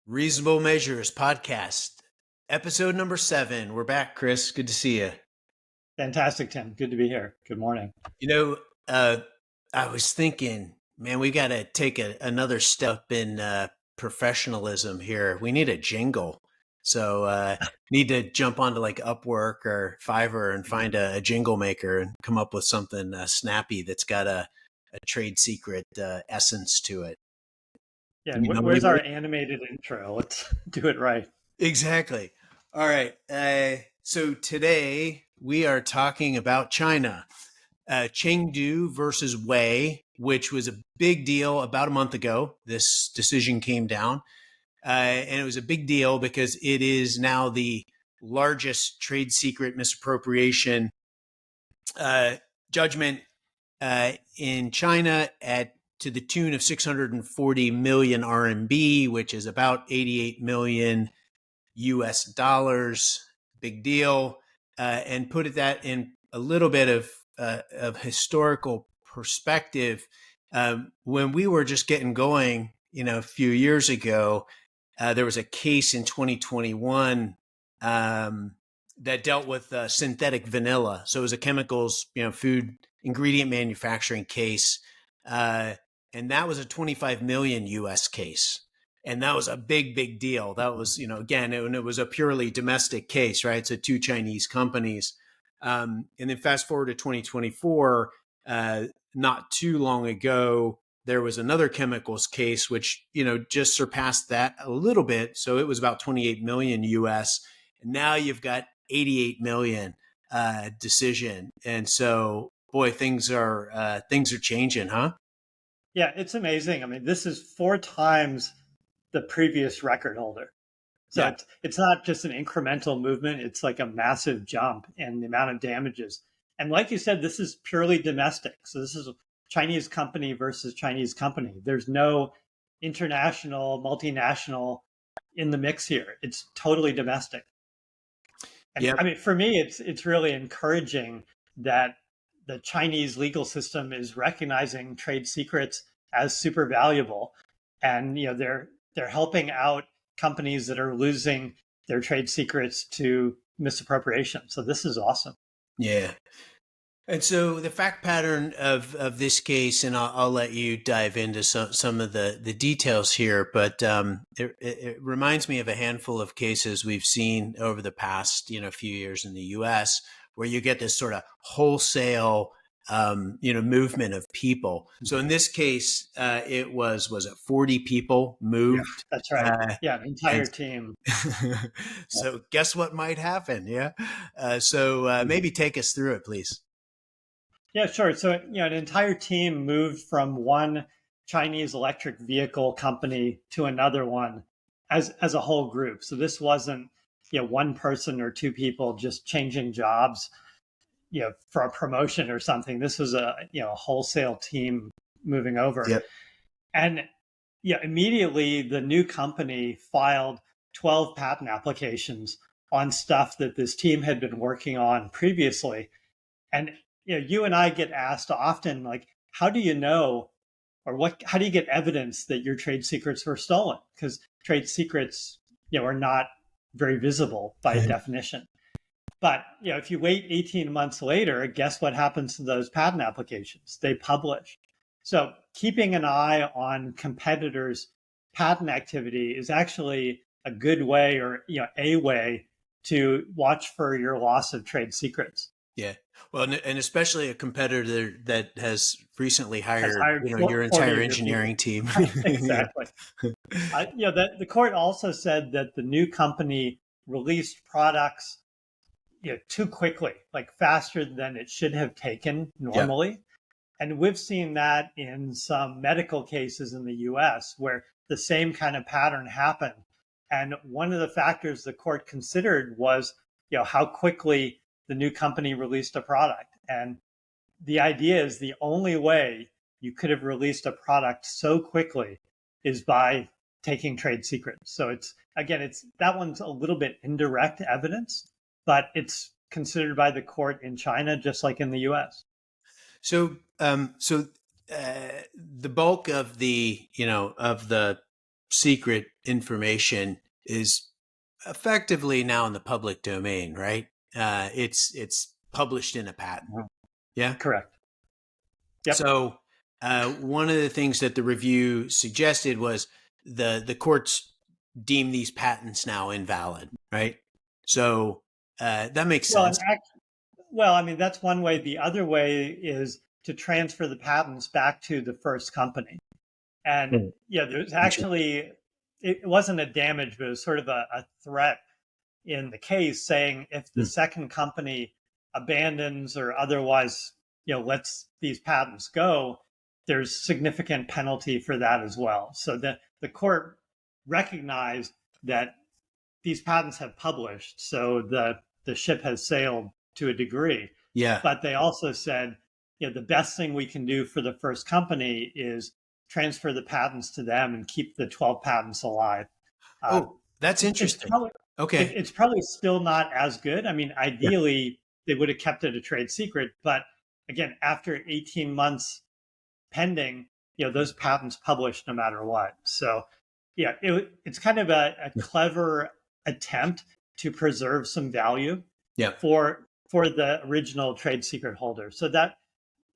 Reasonable Measures podcast, episode number 7. We're back, Chris. Good to see you. Fantastic, Tim. Good to be here. Good morning. You know, uh, I was thinking, man, we got to take another step in professionalism here. We need a jingle. So need to jump onto like Upwork or Fiverr and find a jingle maker and come up with something snappy that's got a trade secret essence to it. Yeah, You know, where's our animated intro? Let's do it right. Exactly. All right. So today we are talking about China, Chengdu versus Wei, which was a big deal about a month ago. This decision came down, and it was a big deal because it is now the largest trade secret misappropriation judgment in China at to the tune of 640 million RMB, which is about 88 million US dollars. Big deal. And put that in a little bit of historical perspective. When we were just getting going, a few years ago, there was a case in 2021 that dealt with synthetic vanilla. So it was a chemicals, food ingredient manufacturing case. And that was a 25 million US case. And that was a big, big deal. That was, again, it was a purely domestic case, right? So two Chinese companies. And then fast forward to 2024, not too long ago, there was another chemicals case, which, just surpassed that a little bit. So it was about 28 million US. And now you've got 88 million decision. And so, boy, things are changing, huh? Yeah, it's amazing. I mean, this is 4 times the previous record holder. So Yeah. it's not just an incremental movement. It's like a massive jump in the amount of damages. And like you said, this is purely domestic. So this is a Chinese company versus Chinese company. There's no international, multinational in the mix here. It's totally domestic. And Yep. I mean, for me, it's really encouraging that the Chinese legal system is recognizing trade secrets as super valuable, and they're helping out companies that are losing their trade secrets to misappropriation. So this is awesome. Yeah. And so the fact pattern of this case, and I'll let you dive into some of the details here, but it reminds me of a handful of cases we've seen over the past few years in the U.S. where you get this sort of wholesale movement of people. So in this case, it was it 40 people moved? Yeah, that's right. Yeah, an entire team. So guess what might happen? Yeah. Maybe take us through it, please. Yeah, sure. So, an entire team moved from one Chinese electric vehicle company to another one as a whole group. So this wasn't, one person or two people just changing jobs, for a promotion or something. This was a wholesale team moving over. Yep. And immediately the new company filed 12 patent applications on stuff that this team had been working on previously. And you and I get asked often, like, how do you know, or how do you get evidence that your trade secrets were stolen? Because trade secrets, are not very visible by definition. But if you wait 18 months later, guess what happens to those patent applications? They publish. So keeping an eye on competitors' patent activity is actually a good way, or a way to watch for your loss of trade secrets. Yeah. Well, and especially a competitor that has recently hired your 40 entire engineering team. Exactly. The court also said that the new company released products too quickly, like faster than it should have taken normally. Yeah. And we've seen that in some medical cases in the US where the same kind of pattern happened. And one of the factors the court considered was, how quickly the new company released a product. And the idea is the only way you could have released a product so quickly is by taking trade secrets. So it's that one's a little bit indirect evidence, but it's considered by the court in China just like in the US. So the bulk of the secret information is effectively now in the public domain, right? It's published in a patent. Yeah. Correct. Yep. So one of the things that the review suggested was the courts deem these patents now invalid, right? So that makes Well, sense. well, I mean, that's one way. The other way is to transfer the patents back to the first company. And yeah, there's actually, it wasn't a damage, but it was sort of a threat in the case saying if the second company abandons or otherwise, lets these patents go, there's significant penalty for that as well. So the court recognized that these patents have published, so the ship has sailed to a degree. Yeah. But they also said, the best thing we can do for the first company is transfer the patents to them and keep the 12 patents alive. Oh, that's interesting. Okay. It's probably still not as good. I mean, ideally, they would have kept it a trade secret. But again, after 18 months pending, those patents published no matter what. So, yeah, it's kind of a clever attempt to preserve some value for the original trade secret holder. So that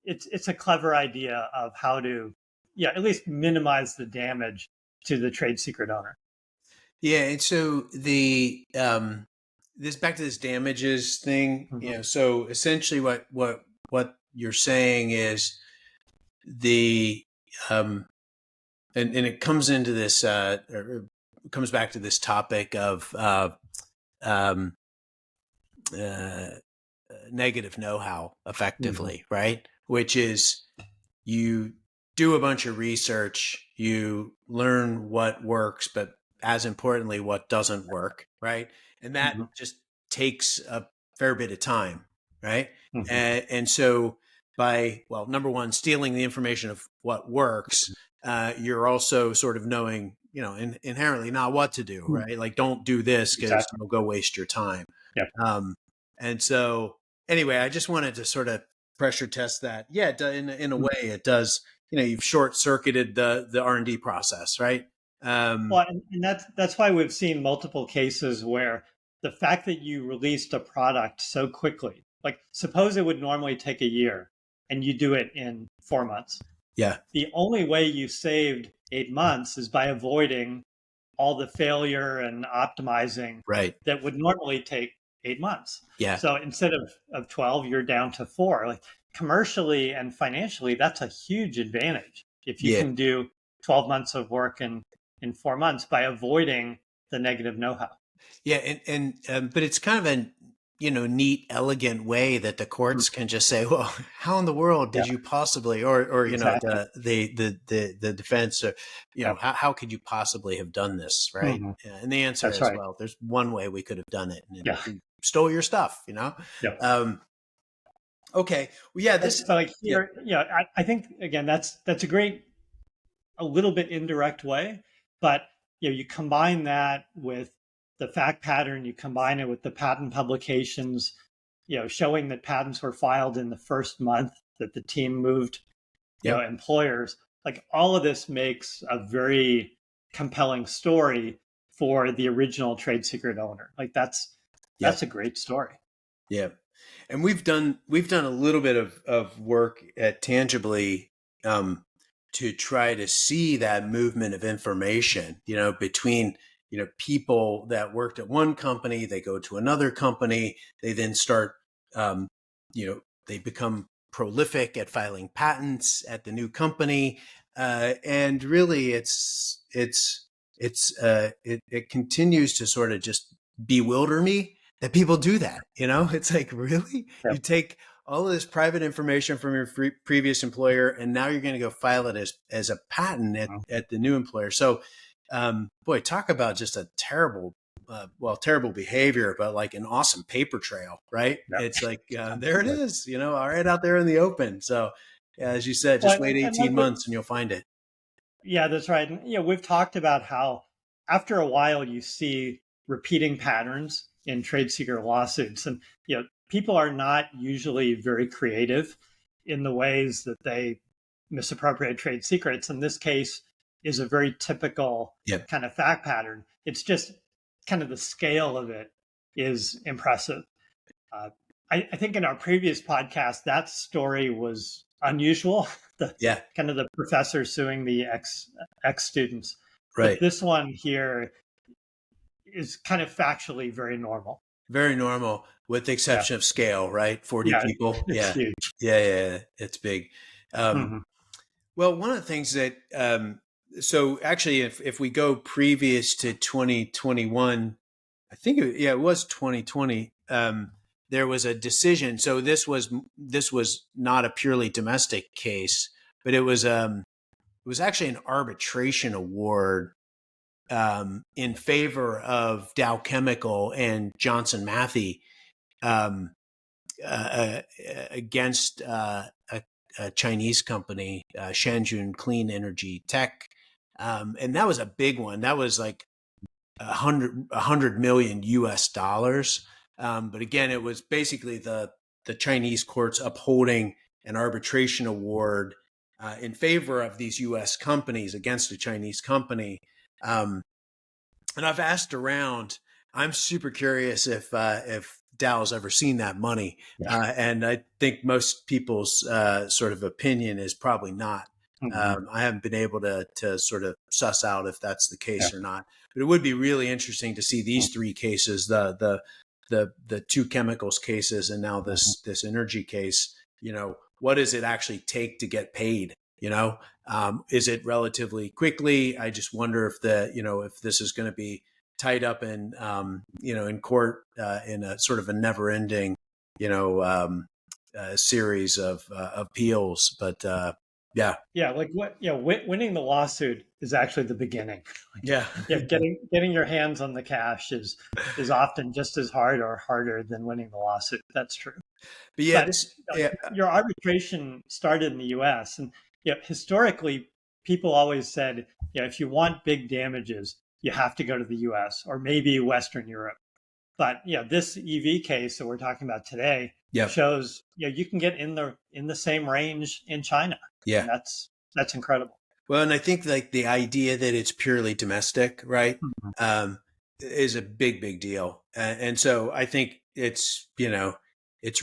it's a clever idea of how to, at least minimize the damage to the trade secret owner. Yeah, and so the this back to this damages thing, so essentially what you're saying is the and it comes into this or comes back to this topic of negative know-how effectively, right? Which is you do a bunch of research, you learn what works, but as importantly, what doesn't work, right? And that just takes a fair bit of time, right? And so by, well, number one, stealing the information of what works, you're also sort of knowing, inherently not what to do, right? Like, don't do this because you'll go waste your time. And so anyway, I just wanted to sort of pressure test that. Yeah, in a way it does, you've short circuited the R&D process, right? Well, and that's why we've seen multiple cases where the fact that you released a product so quickly, like suppose it would normally take a year and you do it in 4 months. Yeah. The only way you saved 8 months is by avoiding all the failure and optimizing that would normally take 8 months. Yeah. So instead of 12, you're down to 4. Like commercially and financially, that's a huge advantage. If you can do 12 months of work in 4 months by avoiding the negative know-how. Yeah. And but it's kind of a, neat, elegant way that the courts can just say, well, how in the world did you possibly, or the defense, or, how could you possibly have done this? Right. And the answer is, well, there's one way we could have done it. And we stole your stuff, okay. Well, yeah, so like here, I think again, that's a little bit indirect way, but you combine that with the fact pattern, you combine it with the patent publications, showing that patents were filed in the first month that the team moved, employers. Like all of this makes a very compelling story for the original trade secret owner. Like that's a great story. Yeah. And we've done a little bit of work at Tangibly to try to see that movement of information, between, people that worked at one company, they go to another company, they then start, they become prolific at filing patents at the new company. And really it continues to sort of just bewilder me that people do that. It's like, really? You take all of this private information from your previous employer, and now you're going to go file it as a patent at the new employer. So, boy, talk about just a terrible behavior, but like an awesome paper trail, right? It's like, there it is, all right, out there in the open. So as you said, just wait 18 months and you'll find it. Yeah, that's right. And, we've talked about how after a while you see repeating patterns in trade secret lawsuits. And, people are not usually very creative in the ways that they misappropriate trade secrets. In this case, is a very typical Yep. kind of fact pattern. It's just kind of the scale of it is impressive. Uh, I think in our previous podcast, that story was unusual. The Yeah. kind of the professor suing the ex students, but Right. this one here is kind of factually very normal. Very normal, with the Yeah, exception of scale, right? 40 yeah, people. it's Yeah. huge. Yeah. It's big. Um, Hmm. well, one of the things that, so actually, if we go previous to 2021, I think it was 2020. There was a decision. So this was not a purely domestic case, but it was actually an arbitration award in favor of Dow Chemical and Johnson Matthey um, against a Chinese company, Shanjun Clean Energy Tech, and that was a big one. That was like a hundred million US dollars. But again, it was basically the Chinese courts upholding an arbitration award in favor of these US companies against a Chinese company. Um, and I've asked around. I'm super curious if Dow's ever seen that money, Yeah. and I think most people's sort of opinion is probably not. Hmm. I haven't been able to sort of suss out if that's the Yeah. case or not. But it would be really interesting to see these three cases: the two chemicals cases, and now Mhm. this energy case. You know, what does it actually take to get paid? You know, is it relatively quickly? I just wonder if if this is going to be tied up in in court in a sort of a never ending series of appeals. But yeah, Yeah, like what, winning the lawsuit is actually the beginning. Like, yeah, yeah, getting your hands on the cash is often just as hard or harder than winning the lawsuit. That's true. but yeah, But this yeah, your arbitration started in the U.S. and historically, people always said, if you want big damages, you have to go to the U.S. or maybe Western Europe. But this EV case that we're talking about today yeah, shows you can get in the same range in China, and yeah. that's incredible. Well, and I think like the idea that it's purely domestic, right, Mhm. um, is a big deal, and so I think it's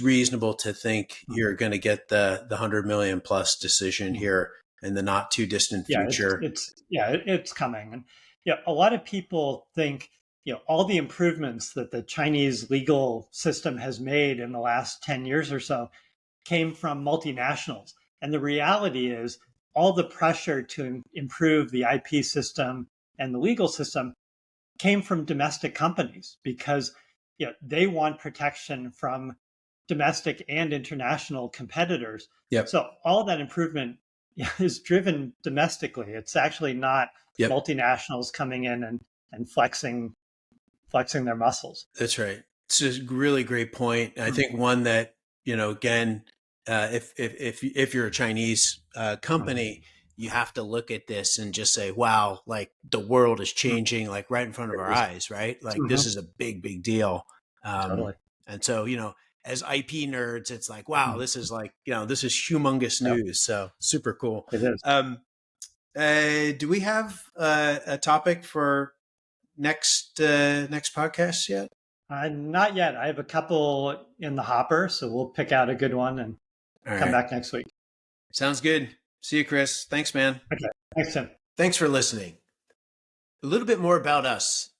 reasonable to think you're Mhm. going to get the 100 million plus decision Mhm. here in the not too distant Yeah, it's future. it's yeah, it's coming, and a lot of people think all the improvements that the Chinese legal system has made in the last 10 years or so came from multinationals. And the reality is, all the pressure to improve the IP system and the legal system came from domestic companies because they want protection from domestic and international competitors. Yep, So all that improvement is driven domestically. It's actually not yep, multinationals coming in and flexing their muscles. that's right. It's a really great point. I think one that again, if you're a Chinese company, you have to look at this and just say, "Wow, like the world is changing, like right in front of It our is. eyes, right? Like this Mhm. is a big deal." Um, Totally. and so, as IP nerds, it's like, "Wow, Mhm. this is like this is humongous Yep, news." So super cool. it is. Um, do we have a topic for next podcast yet? Not yet. I have a couple in the hopper, so we'll pick out a good one and All come right. back next week. Sounds good. See you, Chris. Thanks, man. Okay. Thanks, Tim. Thanks for listening. A little bit more about us.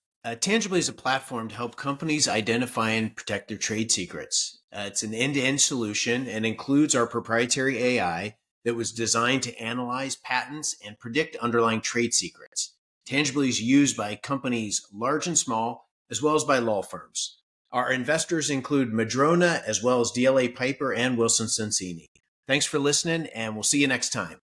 Tangibly is a platform to help companies identify and protect their trade secrets. It's an end-to-end solution and includes our proprietary AI that was designed to analyze patents and predict underlying trade secrets. Tangibly is used by companies large and small, as well as by law firms. Our investors include Madrona, as well as DLA Piper and Wilson Sonsini. Thanks for listening, and we'll see you next time.